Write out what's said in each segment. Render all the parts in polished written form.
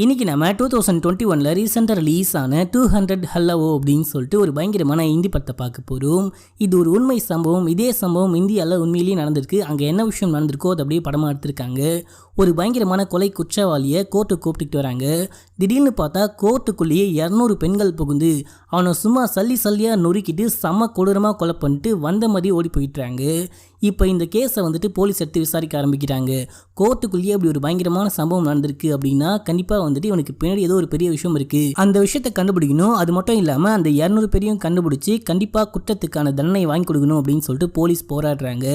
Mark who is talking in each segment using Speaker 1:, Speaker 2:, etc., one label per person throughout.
Speaker 1: இன்னைக்கு நம்ம 2021ல ரீசெண்டாக ரிலீஸ் ஆன 200 ஹல்லவோ அப்படின்னு சொல்லிட்டு ஒரு பயங்கரமான இந்தி படத்தை பார்க்க போகிறோம். இது ஒரு உண்மை சம்பவம். இதே சம்பவம் இந்தியாவில் உண்மையிலேயே நடந்திருக்கு. அங்கே என்ன விஷயம் நடந்திருக்கோ அதை அப்படியே படமாக எடுத்திருக்காங்க. ஒரு பயங்கரமான கொலை குற்றவாளியை கோர்ட்டுக்கு கூப்பிட்டுட்டு வராங்க. திடீர்னு பார்த்தா கோர்ட்டுக்குள்ளேயே 200 பெண்கள் புகுந்து அவனை சும்மா சல்லியாக நொறுக்கிட்டு செம்ம கொடூரமாக கொலை பண்ணிட்டு வந்த மாதிரி ஓடி போயிட்டுறாங்க. இப்போ இந்த கேஸை போலீஸ் எடுத்து விசாரிக்க ஆரம்பிக்கிறாங்க. கோர்ட்டுக்குள்ளேயே அப்படி ஒரு பயங்கரமான சம்பவம் நடந்திருக்கு அப்படின்னா கண்டிப்பாக இவனுக்கு பின்னாடி ஏதோ ஒரு பெரிய விஷயம் இருக்குது. அந்த விஷயத்தை கண்டுபிடிக்கணும். அது மட்டும் இல்லாமல் அந்த 200 பேரையும் கண்டுபிடிச்சி கண்டிப்பாக குற்றத்துக்கான தண்டனை வாங்கி கொடுக்கணும் அப்படின்னு சொல்லிட்டு போலீஸ் போராடுறாங்க.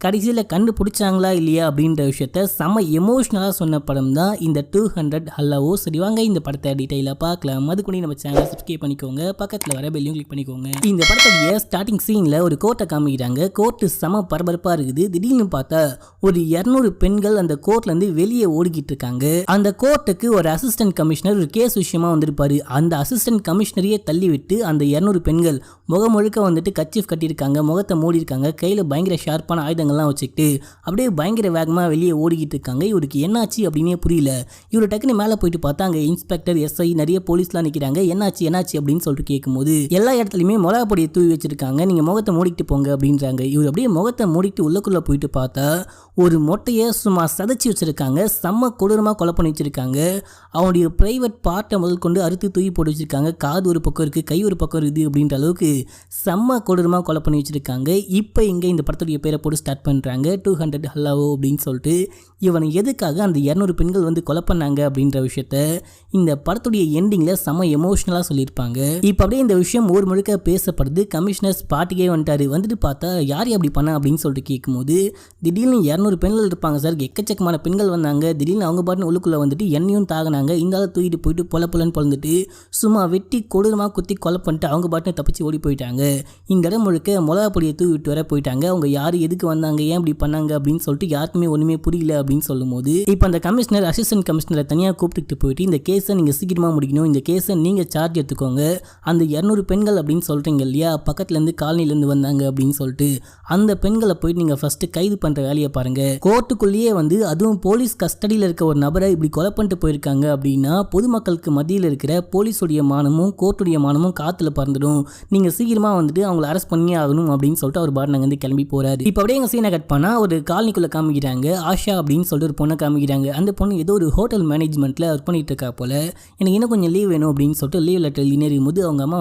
Speaker 1: கடைசியில் கண்டுபிடிச்சாங்களா இல்லையா அப்படின்ற விஷயத்த செம்ம எமோஷ்னலாக சொன்ன படம் தான் இந்த 200 ஹல்லவோ. சரி வாங்க இந்த படத்தை டீட்டெயிலாக பார்க்கலாம். அதுக்குள்ளே நம்ம சேனலை சப்ஸ்கிரைப் பண்ணிக்கோங்க. பக்கத்தில் வர பெல்லையும் கிளிக் பண்ணிக்கோங்க. இந்த படத்துடைய ஸ்டார்டிங் சீனில் ஒரு கோர்ட்டை காமிக்கிறாங்க. கோர்ட்டு செம பரபரப்பாக இருக்குது. திடீர்னு பார்த்தா ஒரு 200 பெண்கள் அந்த கோர்ட்லேருந்து வெளியே ஓடிக்கிட்டு இருக்காங்க. அந்த கோர்ட்டுக்கு ஒரு அசிஸ்டன்ட் கமிஷனர் ஒரு கேஸ் விஷயமா வந்திருப்பாரு. அந்த அசிஸ்டன்ட் கமிஷனரையே தள்ளி விட்டு அந்த 200 பெண்கள் முகம் முழுக்க கர்ச்சீஃப் கட்டியிருக்காங்க, முகத்தை மூடி இருக்காங்க, கையில் பயங்கர ஷார்ப்பான ஆயுதங்கள்லாம் வச்சுக்கிட்டு அப்படியே பயங்கர வேகமாக வெளியே ஓடிக்கிட்டு இருக்காங்க. இவருக்கு என்னாச்சு அப்படின்னே புரியல. இவர் டக்குன்னு மேலே போயிட்டு பார்த்தா அங்கே இன்ஸ்பெக்டர், எஸ்ஐ, நிறைய போலீஸ்லாம் நிற்கிறாங்க. என்னாச்சு அப்படின்னு சொல்லிட்டு கேட்கும்போது எல்லா இடத்துலையுமே மிளகா பொடியை தூவி வச்சிருக்காங்க, நீங்கள் முகத்தை மூடிக்கிட்டு போங்க அப்படின்றாங்க. இவர் அப்படியே முகத்தை மூடிட்டு உள்ளக்குள்ளே போயிட்டு பார்த்தா ஒரு மொட்டையை சும்மா சதைச்சி வச்சிருக்காங்க. செம்ம கொடூரமாக கொலை பண்ணி வச்சிருக்காங்க. அவனுடைய பிரைவேட் பார்ட்டை முதல் கொண்டு அறுத்து தூக்கி போட்டு வச்சிருக்காங்க. காது ஒரு பக்கம் இருக்குது, கை ஒரு பக்கம் இருக்குது அப்படின்ற அளவுக்கு செம்ம கொடூரமாக கொலை பண்ணி வச்சிருக்காங்க. இப்போ இங்கே இந்த படத்துடைய பேரை போட்டு ஸ்டார்ட் பண்ணுறாங்க 200 ஹல்லவோ அப்படின்னு சொல்லிட்டு. இவனை எதுக்காக அந்த 200 பெண்கள் கொலை பண்ணாங்க அப்படின்ற விஷயத்த இந்த படத்துடைய எண்டிங்கில் செம்ம எமோஷ்னலாக சொல்லியிருப்பாங்க. இப்போ அப்படியே இந்த விஷயம் ஊர் முழுக்க பேசப்படுது. கமிஷனர் ஸ்பாட்டுக்கே வந்துட்டு பார்த்தா யார் அப்படி பண்ண அப்படின்னு சொல்லிட்டு கேட்கும்போது திடீர்னு 200 பெண்கள் இருப்பாங்க சார், எக்கச்சக்கமான பெண்கள் வந்தாங்க. திடீர்னு அவங்க பாட்டுன்னு உள்ளுக்குள்ளே எண்ணையும் தாங்கினாங்க. இந்த ஆள் தூக்கிட்டு போயிட்டு பொலன்னு பொழந்துட்டு சும்மா வெட்டி கொடூரமாக குத்தி கொலை பண்ணிட்டு அவங்க பாட்டுன்னு தப்பிச்சு ஓடி போயிட்டாங்க. இந்த இடம் முழுக்க மிளகா பொடியை தூவி விட்டு வர போயிட்டாங்க. அவங்க யார் எதுக்கு வந்தாங்க, ஏன் இப்படி பண்ணாங்க அப்படின்னு சொல்லிட்டு யாருக்குமே ஒன்றுமே புரியல அப்படின்னு சொல்லும்போது இப்போ அந்த கமிஷனர் அசிஸ்டன்ட் கமிஷனரை தனியாக கூப்பிட்டு போயிட்டு இந்த கேஸை நீங்கள் சீக்கிரமாக முடிக்கணும், இந்த கேஸை நீங்கள் சார்ஜ் எடுத்துக்கோங்க. அந்த 200 பெண்கள் அப்படின்னு சொல்கிறீங்க இல்லையா, பக்கத்துலேருந்து காலனிலேருந்து வந்தாங்க அப்படின்னு சொல்லிட்டு அந்த பெண்களை போயிட்டு நீங்கள் ஃபஸ்ட்டு கைது பண்ணுற வேலையை பாருங்க. கோர்ட்டுக்குள்ளேயே அதுவும் போலீஸ் கஸ்டடியில் இருக்க ஒரு நபரை இப்படி கொலை பண்ணிட்டு போயிருக்காங்க அப்படின்னா பொதுமக்களுக்கு மத்தியில் இருக்கிற போலீஸுடைய மானமும் கோர்ட்டுடைய மானமும் காத்துல பறந்துடும். நீங்கள் சீக்கிரமாக அவங்களை அரெஸ்ட் பண்ணி ஆகணும் அப்படின்னு சொல்லிட்டு அவர் பாட்டு கிளம்பி போறாரு. இப்போ அப்படியே எங்கள் சீனை கட் பண்ணால் ஒரு காலனிக்குள்ளே காமிக்கிறாங்க. ஆஷா அப்படின்னு சொல்லிட்டு ஒரு பொண்ணை காமிக்கிறாங்க. அந்த பொண்ணு ஏதோ ஒரு ஹோட்டல் மேனேஜ்மெண்ட்டில் ஒர்க் பண்ணிட்டு இருக்கா போல. எனக்கு இன்னும் கொஞ்சம் லீவ் வேணும் அப்படின்னு சொல்லிட்டு லீவ் லெட்டர் எழுதினேருக்கும் போது அவங்க அம்மா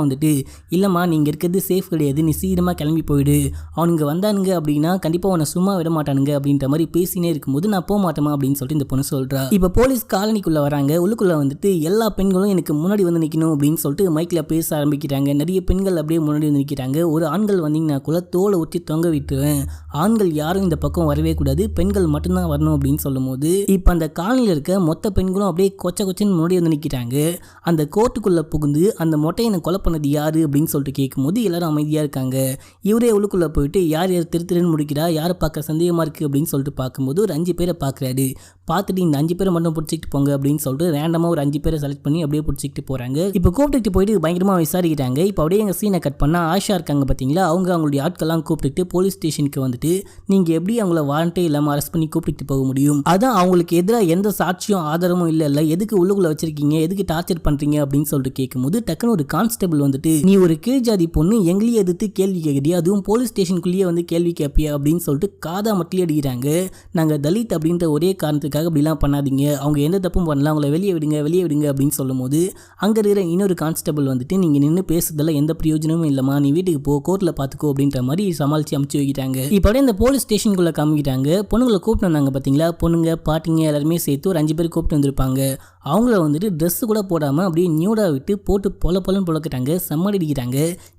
Speaker 1: இல்லைம்மா நீங்கள் இருக்கிறது சேஃப் கிடையாது, நீ சீக்கிரமாக கிளம்பி போயிடு, அவனுங்க வந்தானுங்க அப்படின்னா கண்டிப்பாக உன்னை சும்மா விட மாட்டானுங்க அப்படின்ற மாதிரி பேசினே இருக்கும்போது நான் போக மாட்டேமா அப்படின்னு சொல்லிட்டு இந்த பொண்ணு சொல்கிறா. இப்போ போலீஸ் காலனிக்குள்ளே வராங்க. உள்ளுக்குள்ளே எல்லா பெண்களும் எனக்கு முன்னாடி நிற்கணும் அப்படின்னு சொல்லிட்டு மைக்கில் பேச ஆரம்பிக்கிறாங்க. நிறைய பெண்கள் அப்படியே முன்னாடி நிற்கிறாங்க. ஒரு ஆண்கள் வந்தீங்கன்னா கூட தோலை ஊற்றி தொங்க விட்டுருவேன், ஆண்கள் யாரும் இந்த பக்கம் வரவே கூடாது, பெண்கள் மட்டும்தான் வரணும் அப்படின்னு சொல்லும்போது இப்போ அந்த காலனியில் இருக்க மொத்த பெண்களும் அப்படியே கொச்சன்னு முன்னாடி நிற்கிறாங்க. அந்த கோர்ட்டுக்குள்ளே புகுந்து அந்த மொட்டையை கொலை பண்ணது யாரு அப்படின்னு சொல்லிட்டு கேட்கும்போது எல்லாரும் அமைதியாக இருக்காங்க. இவரே உள்ளுக்குள்ளே போயிட்டு யார் திருன்னு முடிக்கிறா, யாரை பார்க்க சந்தேகமாக இருக்குது அப்படின்னு சொல்லிட்டு பார்க்கும்போது ஒரு 5 பேரை பார்க்குறாரு. பார்த்துட்டு இந்த 5 பேரை மட்டும் பிடிச்சிக்கிட்டு போங்க அப்படின்னு சொல்லிட்டு ரேண்டமாக ஒரு 5 பேரை செலக்ட் பண்ணி அப்படியே பிடிச்சிக்கிட்டு போகிறாங்க. இப்போ கூப்பிட்டு போயிட்டு பயங்கரமாக விசாரிக்கிறாங்க. இப்போ அப்படியே எங்கள் சீனை கட் பண்ணால் ஆஷா இருக்காங்க பார்த்தீங்களா, அவங்களுடைய ஆட்கள்லாம் கூப்பிட்டு போலீஸ் ஸ்டேஷனுக்கு நீங்கள் எப்படி அவங்கள வாரண்டே இல்லாமல் அரெஸ்ட் பண்ணி கூப்பிட்டு போக முடியும், அதான் அவங்களுக்கு எதிராக எந்த சாட்சியும் ஆதாரமும் இல்லை, எதுக்கு உள்ளுக்குள்ளே வச்சிருக்கீங்க, எதுக்கு டார்ச்சர் பண்ணுறீங்க அப்படின்னு சொல்லிட்டு கேட்கும்போது டக்குன்னு ஒரு கான்ஸ்டபிள் நீ ஒரு கீழ் ஜாதி பொண்ணு எங்களையே எதிர்த்து கேள்வி கேட்குறியா, அதுவும் போலீஸ் ஸ்டேஷனுக்குள்ளேயே கேள்வி கேட்பியா அப்படின்னு சொல்லிட்டு காதா மட்டும் அடிக்கிறாங்க. நாங்கள் தலித் அப்படின்ற ஒரே காரணத்துக்கு அப்படிலாம் பண்ணாதீங்க, அவங்க எந்த தப்பும் பண்ணலாம், அவங்கள வெளியே விடுங்க அப்படின்னு சொல்லும்போது அங்கே இருக்கிற இன்னொரு கான்ஸ்டபிள் நீங்கள் நின்று பேசுறதுல எந்த பிரயோஜனமும் இல்லைம்மா, நீ வீட்டுக்கு போ, கோர்ட்டில் பார்த்துக்கோ அப்படின்ற மாதிரி சமாளித்து அமுச்சு வைக்கிறாங்க. இப்போ அப்படியே இந்த போலீஸ் ஸ்டேஷனுக்குள்ளே காமிக்கிறாங்க. பொண்ணுங்களை கூப்பிட்டு வந்தாங்க பார்த்தீங்களா, பொண்ணுங்க பாட்டிங்க எல்லாருமே சேர்த்து ஒரு 5 பேர் கூப்பிட்டு வந்திருப்பாங்க. அவங்கள ட்ரெஸ்ஸு கூட போடாமல் அப்படியே நியூடாக விட்டு போட்டு பொலன்னு பொழக்கிட்டாங்க, செம்மடி அடிக்கிறாங்க.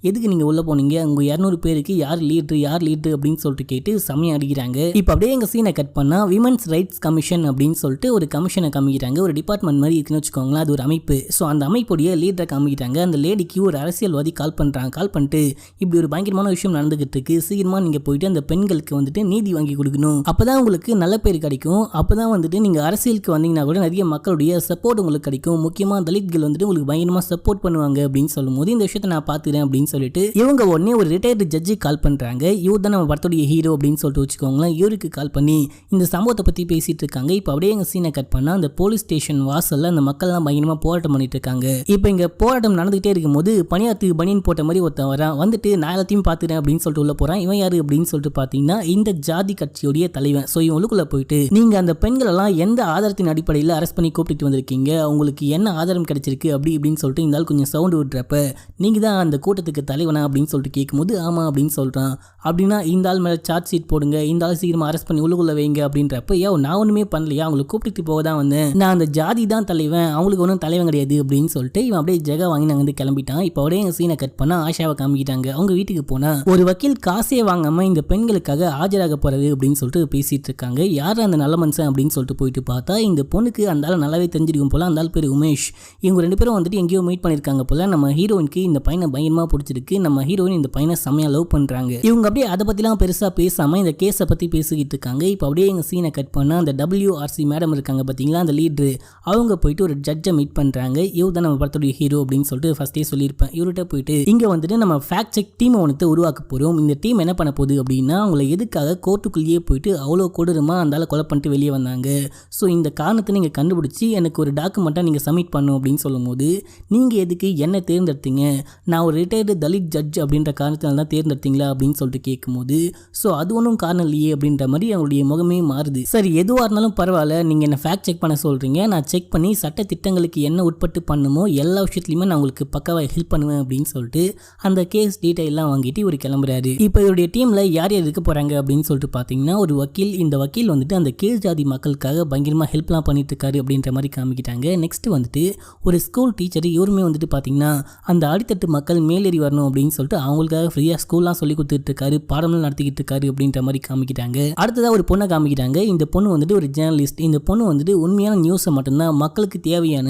Speaker 1: எதுக்கு நீங்கள் உள்ளே போனீங்க, உங்கள் 200 பேருக்கு யார் லீட்ரு அப்படின்னு சொல்லிட்டு கேட்டு செம்மையாக அடிக்கிறாங்க. இப்போ அப்படியே எங்கள் சீனை கட் பண்ணால் விமன்ஸ் ரைட்ஸ் கமிஷன் அப்படின்னு சொல்லிட்டு ஒரு கமிஷனை காமிக்கிறாங்க. ஒரு டிபார்ட்மெண்ட் மாதிரி இருக்குன்னு வச்சுக்கோங்களேன், அது ஒரு அமைப்பு. ஸோ அந்த அமைப்புடைய லீடரை காமிக்கிறாங்க. அந்த லேடிக்கு ஒரு அரசியல்வாதி கால் பண்ணிட்டு இப்படி ஒரு பயங்கரமான விஷயம் நடந்துகிட்டு இருக்கு, சீக்கிரமாக நீங்கள் போயிட்டு அந்த பெண்களுக்கு நீதி வாங்கி கொடுக்கணும், அப்போதான் உங்களுக்கு நல்ல பேர் கிடைக்கும், கிடைக்கும். அப்பதான் வந்துட்டு நீங்க அரசியலுக்கு வந்தீங்கன்னா கூட நிறைய மக்களுடைய சப்போர்ட் உங்களுக்கு கிடைக்கும். முக்கியமா தலித்கள் வந்துட்டு உங்களுக்கு பயங்கரமா சப்போர்ட் பண்ணுவாங்க அப்படின்னு சொல்லும்போது இந்த விஷயத்தை நான் பாத்துக்கிறேன் அப்படின்னு சொல்லிட்டு இவங்க உடனே ஒரு ரிட்டையர்டு ஜட்ஜி கால் பண்றாங்க. இவர் தான் நம்ம படத்துடைய ஹீரோ அப்படின்னு சொல்லிட்டு வச்சுக்கோங்களேன். இவருக்கு கால் பண்ணி இந்த சம்பவத்தை பத்தி பேசிட்டு இருக்காங்க. இப்போ அப்படியே எங்க சீனை கட் பண்ணா அந்த போலீஸ் ஸ்டேஷன் வாசல்ல அந்த மக்கள் எல்லாம் பயங்கரமா போராட்டம் பண்ணிட்டு இருக்காங்க. இப்போ இங்க போராட்டம் நடந்துகிட்டே இருக்கும்போது பணியாத்துக்கு பனியன் போட்ட மாதிரி ஒருத்தன் வரான். வந்துட்டு நான் எல்லாத்தையும் பாத்துறேன் அப்படின்னு சொல்லிட்டு உள்ள போறான். இவன் யாரு அப்படின்னு சொல்லிட்டு பாத்தீங்கன்னா இந்த ஜாதி கட்சியுடைய தலைவன். ஸோ இவன் உள்ளுக்குள்ள போயிட்டு நீங்க அந்த பெண்கள் எல்லாம் எந்த ஆதாரத்தின் அடிப்படையில் அரெஸ்ட் பண்ணி கூப்பிட்டு வந்திருக்கீங்க, உங்களுக்கு என்ன ஆதாரம் கிடைச்சிருக்கு அப்படி இப்படின்னு சொல்லிட்டு இந்த ஆள் கொஞ்சம் சவுண்ட் விட்டுறப்ப நீங்க தான் அந்த கூட்டத்துக்கு தலைவனா அப்படின்னு சொல்லிட்டு கேட்கும்போது ஆமா அப்படின்னு சொல்றான். அப்படின்னா இந்த ஆள் மேல சார்ஜ் ஷீட் போடுங்க, இந்த ஆள் சீக்கிரமா அரெஸ்ட் பண்ணி உள்ளுக்குள்ள வைங்க அப்படின்றப்ப நான் ஒண்ணுமே பண்ணலையா, அவங்களை கூப்பிட்டு போக தான் வந்தேன், நான் அந்த ஜாதி தான் தலைவன், அவங்களுக்கு ஒன்றும் தலைவன் கிடையாது அப்படின்னு சொல்லிட்டு இவன் அப்படியே ஜெகா வாங்கி நாங்க வந்து கிளம்பிட்டான். இப்போ அப்படியே எங்க சீனை கட் பண்ணா ஆஷாவை காமிக்கிட்டாங்க. அவங்க வீட்டுக்கு போனா ஒரு வக்கீல் காசே வாங்காம இந்த பெண்களுக்காக ஆஜராக போறது அப்படின்னு சொல்லிட்டு பேசிட்டு இருக்காங்க. யார் அந்த நல்ல மனுஷன் அப்படின்னு சொல்லிட்டு போயிட்டு பார்த்தா இந்த பொண்ணுக்கு அந்த ஆள் நல்லாவே தெரிஞ்சிருக்கும் போல. அந்த ஆள் பேர் உமேஷ். இவங்க ரெண்டு பேரும் வந்துட்டு எங்கேயோ மீட் பண்ணிருக்காங்க போல. நம்ம ஹீரோயினுக்கு இந்த பையனை பயங்கரமா பிடிச்சிருக்கு. நம்ம ஹீரோயின் இந்த பையனை செமையா லவ் பண்றாங்க. இவங்க அப்படியே அதை பத்திலாம் பெருசா பேசாம இந்த கேஸை பத்தி பேசிக்கிட்டு இருக்காங்க. இப்போ அப்படியே எங்க சீனை கட் பண்ணா அந்த WRC மேடம் இருக்காங்க பாத்தீங்களா, அந்த லீடரு, அவங்க போயிட்டு ஒரு ஜட்ஜை மீட் பண்றாங்க. இவர் தான் நம்ம படத்துடைய ஹீரோ அப்படின்னு சொல்லிட்டு ஃபர்ஸ்டே சொல்லியிருப்பேன். இவர்கிட்ட போயிட்டு இங்க வந்துட்டு நம்ம ஃபேக்ட் செக் டீம் ஒன்று உருவாக்க போறோம். இந்த டீம் என்ன பண்ண போகுது அப்படின்னா அவங்களை எதுக்காக கோர்ட்டுக்குள்ளேயே போயிட்டு அவ்வளோ கொடூரமா அந்த ஆளை கொலை பண்ணிட்டு வெளியே வந்தாங்க. ஸோ இந்த காரணத்தை நீங்க கண்டுபிடிச்சி எனக்கு ஒரு டாக்குமெண்ட்டா நீங்க சப்மிட் பண்ணும் அப்படின்னு சொல்லும்போது நீங்க எதுக்கு என்ன தேர்ந்தெடுத்தீங்க, நான் ஒரு ரிட்டையர்டு தலித் ஜட்ஜ் அப்படின்ற காரணத்தினால தான் தேர்ந்தெடுத்தீங்களா அப்படின்னு சொல்லிட்டு கேட்கும்போது ஸோ அது ஒன்றும் காரணம் இல்லையே அப்படின்ற மாதிரி அவங்களுடைய முகமே மாறுது. சரி எதுவாக இருந்தாலும் பரவாயில்ல, நீங்க என்ன ஃபேக்ட் செக் பண்ண சொல்றீங்க, நான் செக் பண்ணி சட்ட திட்டங்களுக்கு என்ன உட்பட்டு பண்ணுமோ எல்லா விஷயத்துலையுமே நான் உங்களுக்கு பக்காவாக ஹெல்ப் பண்ணுவேன் அப்படின்னு சொல்லிட்டு அந்த கேஸ் டீட்டெயிலாம் வாங்கிட்டு இவர் கிளம்புறாரு. இப்போ இவருடைய டீம்ல யார் யார் இருக்க போறாங்க அப்படின்னு சொல்லிட்டு பார்த்தீங்கன்னா ஒரு வக்கீல். இந்த வக்கீல் வந்துட்டு அந்த கீழ் ஜாதி மக்களுக்காக பயங்கரமா ஹெல்ப்லாம் பண்ணிட்டு இருக்காரு அப்படின்ற மாதிரி காமிக்கிட்டாங்க. நெக்ஸ்ட் வந்துட்டு ஒரு ஸ்கூல் டீச்சர். இவருமே வந்துட்டு பார்த்தீங்கன்னா அந்த அடித்தட்டு மக்கள் மேலேறி வரணும் அப்படின்னு சொல்லிட்டு அவங்களுக்காக ஃப்ரீயாக ஸ்கூல்லாம் சொல்லி கொடுத்துட்டு இருக்காரு, பாடம்லாம் நடத்திக்கிட்டு இருக்காரு அப்படின்ற மாதிரி காமிக்கிட்டாங்க. அடுத்ததாக ஒரு பொண்ணை காமிக்கிறாங்க. இந்த பொண்ணு வந்துட்டு ஒரு ஜேர்னலிஸ்ட். இந்த பொண்ணு வந்துட்டு உண்மையான நியூஸை மட்டும்தான், மக்களுக்கு தேவையான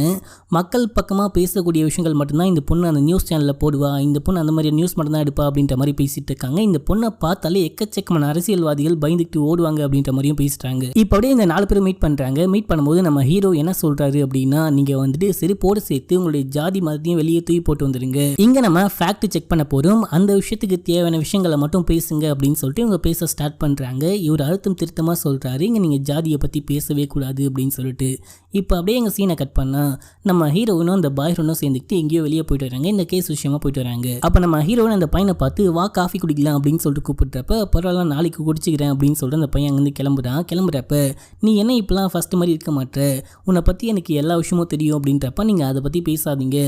Speaker 1: மக்கள் பக்கமாக பேசக்கூடிய விஷயங்கள் மட்டும்தான் இந்த பொண்ணு அந்த நியூஸ் சேனலில் போடுவா, இந்த பொண்ணு அந்த மாதிரி நியூஸ் மட்டும் தான் எடுப்பா அப்படின்ற மாதிரி பேசிட்டு இருக்காங்க. இந்த பொண்ணை பார்த்தாலே எக்கச்சக்கமான அரசியல்வாதிகள் பயந்துட்டு ஓடுவாங்க அப்படின்ற மாதிரியும் பேசுறாங்க. இப்போ அப்படியே இந்த 4 பேரும் மீட் பண்றாங்க. மீட் பண்ணும்போது நம்ம ஹீரோ என்ன சொல்றாரு அப்படின்னா நீங்க வந்துட்டு செருப்போடு சேர்த்து உங்களுடைய ஜாதி மதத்தையும் வெளியே தூக்கி போட்டு வந்துருங்க, இங்க நம்ம ஃபேக்ட் செக் பண்ண போறோம், அந்த விஷயத்துக்கு தேவையான விஷயங்களை மட்டும் பேசுங்க அப்படின்னு சொல்லிட்டு இவங்க பேச ஸ்டார்ட் பண்றாங்க. இவர் அழுத்தம் திருத்தமா சொல்றாரு இங்க நீங்க ஜாதியை பத்தி பேசவே கூடாது அப்படின்னு சொல்லிட்டு. இப்போ அப்படியே எங்க சீனை கட் பண்ணா நம்ம ஹீரோயினும் அந்த பாய் ஃப்ரெண்டும் சேர்ந்துக்கிட்டு எங்கேயோ வெளியே போயிட்டு வராங்க, இந்த கேஸ் விஷயமா போயிட்டு வராங்க. அப்ப நம்ம ஹீரோயின் அந்த பையனை பார்த்து வா காஃபி குடிக்கலாம் அப்படின்னு சொல்லிட்டு கூப்பிடுறப்ப பரவாயில்ல நாளைக்கு குடிச்சிக்கிறேன் அப்படின்னு சொல்லிட்டு அந்த பையன் அங்கிருந்து கிளம்புறான். கிளம்புறப்ப நீ என்ன இப்பெல்லாம் ஃபர்ஸ்ட் மாதிரி இருக்க மாட்டே, உன்னை பத்தி எனக்கு எல்லா விஷயமும் தெரியும் அப்படின்றப்ப நீங்க அதை பத்தி பேசாதீங்க,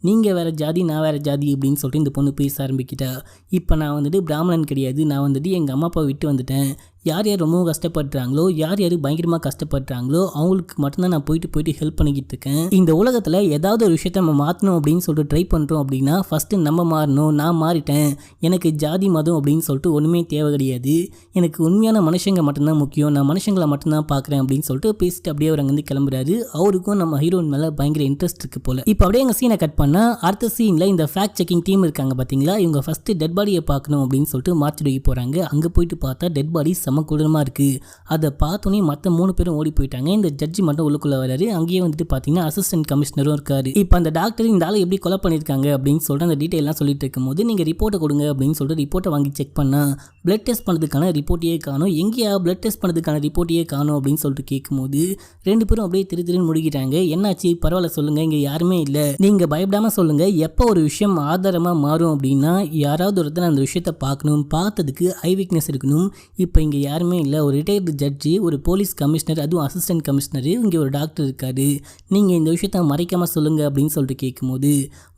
Speaker 1: நீங்க வேற ஜாதி நான் வேற ஜாதி அப்படின்னு சொல்லிட்டு இந்த பொண்ணு பேச ஆரம்பிக்கிட்டா. இப்போ நான் வந்துட்டு பிராமணன் கிடையாது, நான் வந்துட்டு எங்கள் அம்மா அப்பா விட்டு வந்துட்டேன், யார் யார் ரொம்பவும் கஷ்டப்படுறாங்களோ யார் யார் பயங்கரமாக கஷ்டப்படுறாங்களோ அவங்களுக்கு மட்டும்தான் நான் போயிட்டு ஹெல்ப் பண்ணிக்கிட்டு இருக்கேன். இந்த உலகத்தில் ஏதாவது ஒரு விஷயத்த நம்ம மாற்றணும் அப்படின்னு சொல்லிட்டு ட்ரை பண்ணுறோம் அப்படின்னா ஃபஸ்ட்டு நம்ம மாறணும், நான் மாறிட்டேன், எனக்கு ஜாதி மதம் அப்படின்னு சொல்லிட்டு ஒன்றுமே தேவை கிடையாது, எனக்கு உண்மையான மனுஷங்க மட்டும்தான் முக்கியம், நான் மனுஷங்களை மட்டும்தான் பார்க்குறேன் அப்படின்னு சொல்லிட்டு பேசிட்டு அப்படியே அவர் அங்கேருந்து கிளம்புறாரு. அவருக்கும் நம்ம ஹீரோயின் மேலே பயங்கர இன்ட்ரெஸ்ட் இருக்கு போல. இப்போ அப்படியே எங்கள் சீனை கட் பண்ணால் அடுத்த சீனில் இந்த ஃபேக்ட் செக்கிங் டீம் இருக்காங்க பார்த்தீங்களா, இவங்க ஃபஸ்ட்டு டெட் பாடியை பார்க்கணும் அப்படின்னு சொல்லிட்டு மார்ச்சுடுக்கு போகிறாங்க. அங்கே போயிட்டு பார்த்தா டெட் பாடி கொடூரமா இருக்கு. அதை பார்த்தோன்னே மற்ற 3 பேரும் ஓடி போயிட்டாங்க. இந்த ஜட்ஜி மட்டும் உள்ளுக்குள்ள வராரு. அங்கேயே வந்துட்டு பார்த்தீங்கன்னா அசிஸ்டன்ட் கமிஷனரும் இருக்காரு. இப்போ அந்த டாக்டர் இந்த ஆளை எப்படி கொலை பண்ணியிருக்காங்க அப்படின்னு சொல்லிட்டு அந்த டீட்டெயிலாம் சொல்லிட்டு இருக்கும்போது நீங்கள் ரிப்போர்ட்டை கொடுங்க அப்படின்னு சொல்லிட்டு ரிப்போர்ட்டை வாங்கி செக் பண்ணா பிளட் டெஸ்ட் பண்ணதுக்கான ரிப்போர்ட்டையே காணும். எங்கேயா பிளட் டெஸ்ட் பண்ணதுக்கான ரிப்போர்ட்டையே காணும் அப்படின்னு சொல்லிட்டு கேட்கும்போது 2 பேரும் அப்படியே திருன்னு முடிக்கிறாங்க. என்னாச்சு பரவாயில்ல சொல்லுங்க, இங்கே யாருமே இல்லை, நீங்கள் பயப்படாம சொல்லுங்க, எப்போ ஒரு விஷயம் ஆதாரமாக மாறும் அப்படின்னா யாராவது ஒருத்தர் அந்த விஷயத்தை பார்க்கணும், பார்த்ததுக்கு ஐ விட்னஸ் இருக்கணும். இப்போ இங்கே யாருமே இல்லை, ஒரு ரிட்டையர்டு ஜட்ஜி, ஒரு போலீஸ் கமிஷனர், அதுவும் அசிஸ்டன்ட் கமிஷனர், இங்கே ஒரு டாக்டர் இருக்காரு, நீங்கள் இந்த விஷயத்த மறைக்காமல் சொல்லுங்கள் அப்படின்னு சொல்லிட்டு கேட்கும்போது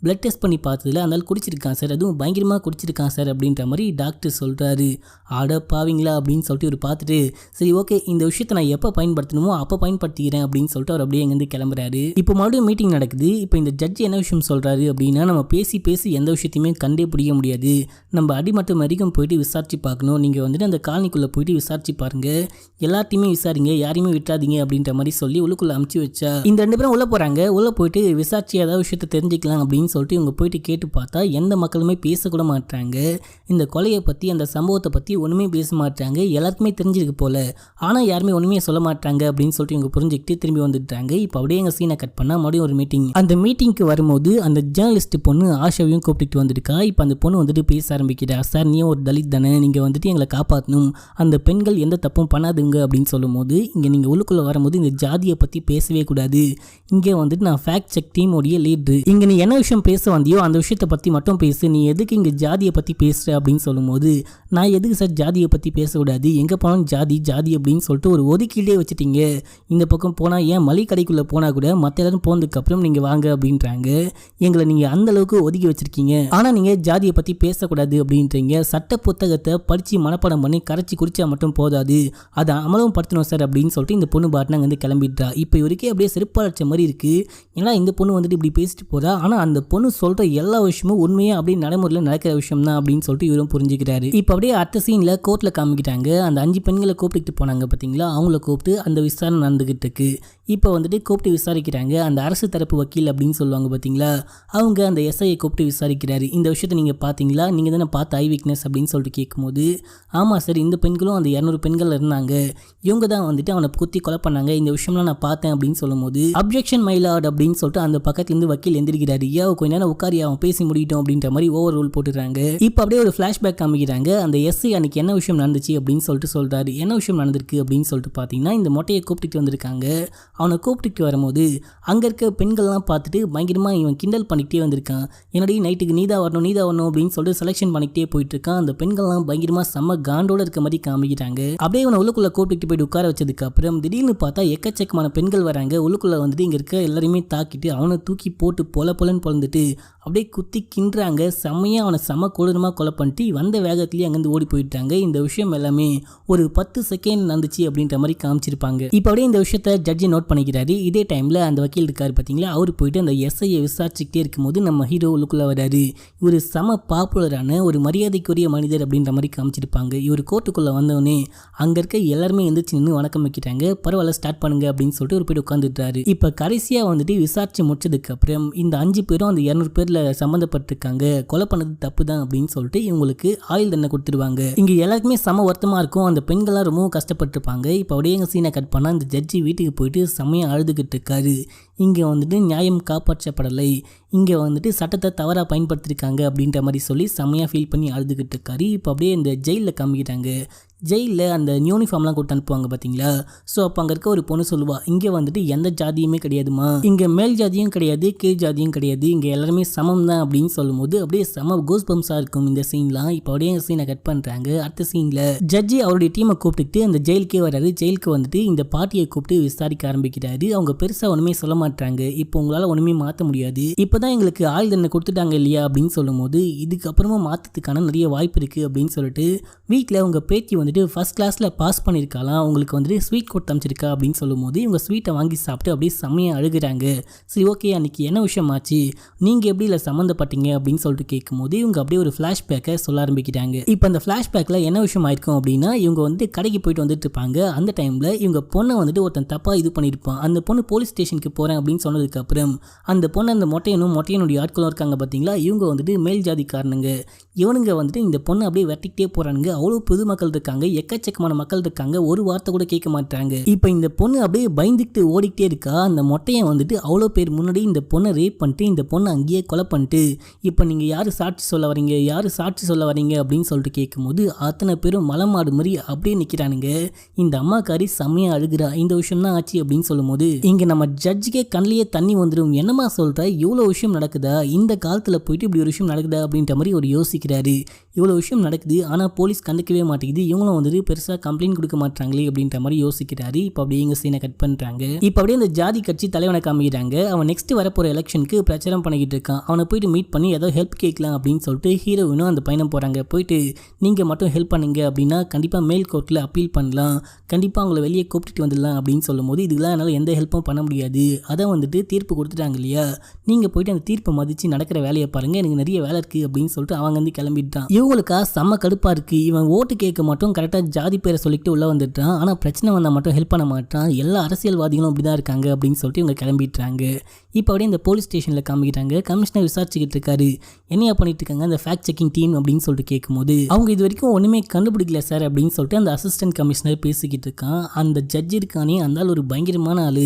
Speaker 1: பிளட் டெஸ்ட் பண்ணி பார்த்ததுல அந்த குடிச்சிருக்கான் சார், அதுவும் பயங்கரமாக குடிச்சிருக்கான் சார் அப்படின்ற மாதிரி டாக்டர் சொல்கிறாரு. ஆட பாவீங்களா அப்படின்னு சொல்லிட்டு இவர் பார்த்துட்டு சரி ஓகே இந்த விஷயத்தை நான் எப்போ பயன்படுத்தணுமோ அப்போ பயன்படுத்திக்கிறேன் அப்படின்னு சொல்லிட்டு அவர் அப்படியே எங்கேருந்து கிளம்புறாரு. இப்போ மறுபடியும் மீட்டிங் நடக்குது. இப்போ இந்த ஜட்ஜி என்ன விஷயம் சொல்கிறாரு அப்படின்னா நம்ம பேசி எந்த விஷயத்தையுமே கண்டே பிடிக்க முடியாது, நம்ம அடிமட்டம் வரைக்கும் போயிட்டு விசாரிச்சு பார்க்கணும், நீங்கள் வந்துட்டு அந்த காலனிக்குள்ளே போயிட்டு விசாரிச்சு பாருங்க, எல்லாத்தையுமே விசாரிங்க, யாரையுமே விட்டுறாதீங்க அப்படின்ற மாதிரி சொல்லி உள்ளுக்குள்ள அமுச்சு வச்சா இந்த 2 பேரும் உள்ள போறாங்க. உள்ள போயிட்டு விசாரிச்சு ஏதாவது விஷயத்த தெரிஞ்சுக்கலாம் அப்படின்னு சொல்லிட்டு இவங்க போயிட்டு கேட்டு பார்த்தா எந்த மக்களுமே பேசக்கூட மாட்டாங்க. இந்த கொலையை பத்தி அந்த சம்பவத்தை பத்தி ஒண்ணுமே பேச மாட்டாங்க. எல்லாருக்குமே தெரிஞ்சிருக்கு போல, ஆனா யாருமே ஒண்ணுமே சொல்ல மாட்டாங்க அப்படின்னு சொல்லிட்டு இவங்க புரிஞ்சுக்கிட்டு திரும்பி வந்துட்டாங்க. இப்போ அப்படியே எங்க சீனை கட் பண்ணா மறுபடியும் ஒரு மீட்டிங். அந்த மீட்டிங்க்கு வரும்போது அந்த ஜேர்னலிஸ்ட் பொண்ணு ஆஷாவையும் கூப்பிட்டு வந்துருக்கா. இப்போ அந்த பொண்ணு வந்துட்டு பேச ஆரம்பிக்கிறா. சார், நீ ஒரு தலித் தானே, நீங்க வந்துட்டு எங்களை காப்பாற்றணும், அந்த பெண்கள் எந்த தப்பும் பண்ணாதுங்க அப்படின்னு சொல்லும்போது, இங்க நீங்க உள்ளுக்குள்ள வரும்போது இந்த ஜாதியை பத்தி பேசவே கூடாது. இங்கே வந்துட்டு நான் ஃபேக்ட் செக் டீமோடைய லீடர், இங்க நீ என்ன விஷயம் பேச வந்தியோ அந்த விஷயத்தை பத்தி மட்டும் பேசு, நீ எதுக்கு இங்க ஜாதியை பத்தி பேசுற அப்படின்னு சொல்லும்போது, நான் எதுக்கு சார் ஜாதியை பத்தி பேசக்கூடாது, எங்க போனாலும் ஜாதி ஜாதி அப்படின்னு சொல்லிட்டு ஒரு ஒதுக்கீடே வச்சுட்டீங்க. இந்த பக்கம் போனா ஏன் மளிகை கடைக்குள்ள போனா கூட மற்ற எல்லாரும் போனதுக்கு அப்புறம் நீங்க வாங்க அப்படின்றாங்க. எங்களை நீங்க அந்த அளவுக்கு ஒதுக்கி வச்சிருக்கீங்க, ஆனா நீங்க ஜாதியை பத்தி பேசக்கூடாது அப்படின்றீங்க. சட்ட புத்தகத்தை படிச்சு மனப்பாடம் பண்ணி கரைச்சி குடிச்சா மட்டும் போதாது, அதை அமலும் படுத்தணும் சார் அப்படின்னு சொல்லிட்டு இந்த பொண்ணு பாட்டினா வந்து கிளம்பிடுறா. இப்போ இவருக்கே அப்படியே செருப்பாளச்ச மாதிரி இருக்கு. ஏன்னா இந்த பொண்ணு வந்துட்டு இப்படி பேசிட்டு போறா, ஆனா அந்த பொண்ணு சொல்ற எல்லா விஷயமும் உண்மையா அப்படியே நடைமுறையில் நடக்கிற விஷயம் தான் அப்படின்னு சொல்லிட்டு இவரும் புரிஞ்சுக்கிறாரு. இப்போ அப்படியே அடுத்த சீன்ல கோர்ட்ல காமிக்கிட்டாங்க. அந்த 5 பெண்களை கூப்பிட்டு போனாங்க பாத்தீங்களா, அவங்கள கூப்பிட்டு அந்த விசாரணை நடந்துகிட்டு இருக்கு. இப்போ வந்துட்டு கூப்பிட்டு விசாரிக்கிறாங்க. அந்த அரசு தரப்பு வக்கீல் அப்படின்னு சொல்லுவாங்க பார்த்தீங்களா, அவங்க அந்த எஸ்ஐயை கூப்பிட்டு விசாரிக்கிறாரு. இந்த விஷயத்தை நீங்கள் பார்த்தீங்களா, நீங்கள் தானே பார்த்த ஐ விக்னஸ் அப்படின்னு சொல்லிட்டு கேட்கும்போது, ஆமாம் சார், இந்த பெண்களும் அந்த 200 பெண்கள் இருந்தாங்க, இவங்க தான் வந்துட்டு அவனை குத்தி கொலை பண்ணாங்க, இந்த விஷயம்லாம் நான் பார்த்தேன் அப்படின்னு சொல்லும்போது, அப்ஜெக்ஷன் மைலார்ட் அப்படின்னு சொல்லிட்டு அந்த பக்கத்துலேருந்து வக்கீல் எந்திரிக்கிறாரு. ஐயா கொஞ்ச நேரம் உட்காரி, அவன் பேசி முடிட்டோம் அப்படின்ற மாதிரி ஓவர் ரூல் போட்டுறாங்க. இப்போ அப்படியே ஒரு ஃப்ளாஷ்பேக் காமிக்கிறாங்க. அந்த எஸ்ஐ அன்னைக்கு என்ன விஷயம் நடந்துச்சு அப்படின்னு சொல்லிட்டு சொல்கிறாரு. என்ன விஷயம் நடந்திருக்கு அப்படின்னு சொல்லிட்டு பார்த்தீங்கன்னா, இந்த மொட்டையை கூப்பிட்டு வந்திருக்காங்க. அவனை கூப்பிட்டு வரும்போது அங்கே இருக்க பெண்கள்லாம் பார்த்துட்டு பயங்கரமாக இவன் கிண்டல் பண்ணிக்கிட்டே வந்திருக்கான். என்னடி நைட்டுக்கு நீதா வரணும் அப்படின்னு சொல்லிட்டு செலெக்ஷன் பண்ணிக்கிட்டே போயிட்டு இருக்கான். அந்த பெண்கள்லாம் பயங்கரமாக செம்ம காண்டோட இருக்க மாதிரி காமிக்கிறாங்க. அப்படியே இவனை உள்ளுக்குள்ள கூப்பிட்டு போயிட்டு உட்கார வச்சதுக்கு அப்புறம் திடீர்னு பார்த்தா எக்கச்சக்கமான பெண்கள் வராங்க. உள்ளுக்குள்ள வந்துட்டு இங்கே இருக்க எல்லாரையுமே தாக்கிட்டு அவனை தூக்கி போட்டு பொலன்னு பொழந்துட்டு அப்படியே குத்தி கிண்டுறாங்க. செம்மையாக அவனை செம்ம கொடூரமாக கொலை பண்ணிட்டு வந்த வேகத்திலேயே அங்கேருந்து ஓடி போயிட்டாங்க. இந்த விஷயம் எல்லாமே ஒரு 10 செகண்ட் நடந்துச்சு அப்படின்ற மாதிரி காமிச்சிருப்பாங்க. இப்போ அப்படியே இந்த விஷயத்த ஜட்ஜி நோட் பண்ணிக்கிறாரு. இதே டைமில் அந்த வக்கீல் இருக்காரு பார்த்தீங்களா, அவர் போயிட்டு அந்த எஸ்ஐயை விசாரிச்சுக்கிட்டே இருக்கும்போது நம்ம ஹீரோ உள்ளுக்குள்ளே வராரு. இவர் செம பாப்புலரான ஒரு மரியாதைக்குரிய மனிதர் அப்படின்ற மாதிரி காமிச்சிருப்பாங்க. இவர் கோர்ட்டுக்குள்ளே வந்தவொடனே அங்கே இருக்க எல்லாருமே எந்திரிச்சு நின்று வணக்கம் வைக்கிறாங்க. பரவாயில்ல, ஸ்டார்ட் பண்ணுங்க அப்படின்னு சொல்லிட்டு ஒரு போய்ட்டு உட்காந்துட்டாரு. இப்போ கடைசியாக வந்துட்டு விசாரிச்சு முடிச்சதுக்கு அப்புறம் இந்த 5 பேரும் அந்த 200 பேர்ல சம்மந்தப்பட்டிருக்காங்க, கொலை பண்ணது தப்பு தான் அப்படின்னு சொல்லிட்டு இவங்களுக்கு ஆயுள் தண்டனை கொடுத்துருவாங்க. இங்க எல்லாருக்குமே செம வருத்தமா இருக்கும். அந்த பெண்கள்லாம் ரொம்பவும் கஷ்டப்பட்டிருப்பாங்க. இப்போ அப்படியே எங்க சீனை கட் பண்ணா அந்த ஜட்ஜி வீட்டுக்கு போயிட்டு செம்மையா அழுதுகிட்டு இருக்காரு. இங்கே வந்துட்டு நியாயம் காப்பாற்றப்படலை, இங்கே வந்துட்டு சட்டத்தை தவறாக பயன்படுத்திருக்காங்க அப்படின்ற மாதிரி சொல்லி செம்மையாக ஃபீல் பண்ணி அழுதுகிட்டு இருக்காரு. இப்போ அப்படியே இந்த ஜெயிலில் காமிக்கிறாங்க. ஜெயிலில் அந்த யூனிஃபார்ம்லாம் கொடுத்து அனுப்புவாங்க பார்த்தீங்களா. ஸோ அப்போ அங்கே இருக்க ஒரு பொண்ணு சொல்லுவா, இங்கே வந்துட்டு எந்த ஜாதியுமே கிடையாதுமா, இங்கே மேல் ஜாதியும் கிடையாது கீழ் ஜாதியும் கிடையாது, இங்கே எல்லாருமே சமம் தான் அப்படின்னு சொல்லும்போது அப்படியே செம கோஸ் பம்ஸாக இருக்கும் இந்த சீன்லாம். இப்போ அப்படியே எங்கள் சீனை கட் பண்ணுறாங்க. அடுத்த சீனில் ஜட்ஜி அவருடைய டீமை கூப்பிட்டுட்டு அந்த ஜெயிலுக்கே வர்றாரு. ஜெயிலுக்கு வந்துட்டு இந்த பாட்டியை கூப்பிட்டு விசாரிக்க ஆரம்பிக்கிறாரு. அவங்க பெருசாக ஒன்றுமே சொல்ல மாட்டாங்க. இப்போ உங்களால் ஒன்றுமே மாற்ற முடியாது, இப்போதான் எங்களுக்கு ஆயுள் தண்டனை கொடுத்துட்டாங்க இல்லையா அப்படின்னு சொல்லும்போது, இதுக்கப்புறமா மாற்றத்துக்கான நிறைய வாய்ப்பு இருக்குது அப்படின்னு சொல்லிட்டு வீட்டில் உங்கள் பேத்தி வந்துட்டு ஃபர்ஸ்ட் கிளாஸில் பாஸ் பண்ணியிருக்கலாம், உங்களுக்கு வந்துட்டு ஸ்வீட் கொடுத்து அமைச்சிருக்கா அப்படின்னு சொல்லும்போது இவங்க ஸ்வீட்டை வாங்கி சாப்பிட்டு அப்படியே செம்மையாக அழுகிறாங்க. சரி ஓகே, அன்றைக்கி என்ன விஷயம் ஆச்சு, நீங்கள் எப்படி இல்லை சம்மந்தப்பட்டீங்க அப்படின்னு சொல்லிட்டு கேட்கும்போது இவங்க அப்படியே ஒரு ஃப்ளாஷ்பேக்கை சொல்ல ஆரம்பிக்கிறாங்க. இப்போ அந்த ஃப்ளாஷ்பேக்கில் என்ன விஷயம் ஆயிருக்கும் அப்படின்னா, இவங்க வந்துட்டு கடைக்கு போயிட்டு வந்துட்டு இருப்பாங்க. அந்த டைமில் இவங்க பொண்ணை வந்துட்டு ஒருத்தன் தப்பாக இது பண்ணியிருப்பான். அந்த பொண்ணு போலீஸ் ஸ்டேஷனுக்கு போகிறேன் அப்படின்னு சொன்னதுக்கப்புறம் அந்த பொண்ணு அந்த மொட்டையனுடைய ஆட்களும் இருக்காங்க பார்த்தீங்களா, இவங்க வந்துட்டு மேல் ஜாதிக்காரனுங்க. இவனுங்க வந்துட்டு இந்த பொண்ணை அப்படியே வெட்டிக்கிட்டே போகிறானுங்க. அவ்வளோ பொதுமக்கள் இருக்காங்க, எக்கச்சக்கமான மக்கள் இருக்காங்க, ஒரு வார்த்தை கூட கேட்க மாட்டாங்க. இப்போ இந்த பொண்ணு அப்படியே பயந்துக்கிட்டு ஓடிக்கிட்டே இருக்கா. அந்த மொட்டையன் வந்துட்டு அவ்வளோ பேர் முன்னாடி இந்த பொண்ணை ரேப் பண்ணிட்டு இந்த பொண்ணை அங்கேயே கொலை பண்ணிட்டு, இப்போ நீங்கள் யார் சாட்சி சொல்ல வரீங்க அப்படின்னு சொல்லிட்டு கேட்கும்போது அத்தனை பேரும் மலமாடு மாதிரி அப்படியே நிற்கிறானுங்க. இந்த அம்மாக்காரி செம்மையாக அழுகிறா. இந்த விஷயம் தான் ஆச்சு அப்படின்னு சொல்லும்போது இங்கே நம்ம ஜட்ஜுக்கே கண்ணிலேயே தண்ணி வந்துடும். என்னமா சொல்கிற, இவ்வளோ விஷயம் நடக்குதா, இந்த காலத்தில் போயிட்டு இப்படி ஒரு விஷயம் நடக்குதா அப்படின்ற மாதிரி ஒரு யோசிக்கிறாரு. இவ்வளோ விஷயம் நடக்குது, ஆனால் போலீஸ் கண்டுக்கவே மாட்டேங்குது, இவங்களும் வந்துட்டு பெருசாக கம்ப்ளைண்ட் கொடுக்க மாட்டாங்களே அப்படின்ற மாதிரி யோசிக்கிறாரு. இப்போ அப்படியே எங்கள் சீனை கட் பண்ணுறாங்க. இப்போ அப்படியே அந்த ஜாதி கட்சி தலைவனை காமிக்கிறாங்க. அவன் நெக்ஸ்ட் வரப்போகிற எலெக்ஷனுக்கு பிரச்சாரம் பண்ணிக்கிட்டு இருக்கான். அவனை போயிட்டு மீட் பண்ணி ஏதோ ஹெல்ப் கேட்கலாம் அப்படின்னு சொல்லிட்டு ஹீரோயினும் அந்த பையனை போகிறாங்க. போயிட்டு நீங்கள் மட்டும் ஹெல்ப் பண்ணுங்க அப்படின்னா கண்டிப்பாக மேல் கோர்ட்டில் அப்பீல் பண்ணலாம், கண்டிப்பாக அவங்கள வெளியே கூப்பிட்டு வந்துடலாம் அப்படின்னு சொல்லும்போது, இதெல்லாம் என்னால் எந்த ஹெல்ப்பும் பண்ண முடியாது, அதை வந்துட்டு தீர்ப்பு கொடுத்துட்டாங்க இல்லையா, நீங்கள் போயிட்டு அந்த தீர்ப்பை மதித்து நடக்கிற வேலையை பாருங்கள், எனக்கு நிறைய வேலை இருக்குது அப்படின்னு சொல்லிட்டு அவங்க வந்து கிளம்பிட்டான். இவங்களுக்கா செம்ம கடுப்பாக இருக்குது. இவன் ஓட்டு கேட்க மட்டும் கரெக்டாக ஜாதி பேரை சொல்லிட்டு உள்ளே வந்துட்டான். ஆனால் பிரச்சனை வந்தால் மட்டும் ஹெல்ப் பண்ண மாட்டான். எல்லா அரசியல்வாதிகளும் அப்படி தான் இருக்காங்க அப்படின்னு சொல்லிட்டு இவங்க கிளம்பிட்டுறாங்க. இப்போ அப்படியே இந்த போலீஸ் ஸ்டேஷனில் காமிக்கிறாங்க. கமிஷனர் விசாரிச்சுக்கிட்டு இருக்காரு. என்னையா பண்ணிட்டு இருக்காங்க அந்த ஃபேக்ட் செக்கிங் டீம் அப்படின்னு சொல்லிட்டு கேட்கும்போது, அவங்க இது வரைக்கும் ஒன்றுமே கண்டுபிடிக்கல சார் அப்படின்னு சொல்லிட்டு அந்த அசிஸ்டன்ட் கமிஷனர் பேசிக்கிட்டு இருக்கான். அந்த ஜட்ஜ் இருக்கானே அந்த ஆள் ஒரு பயங்கரமான ஆள்,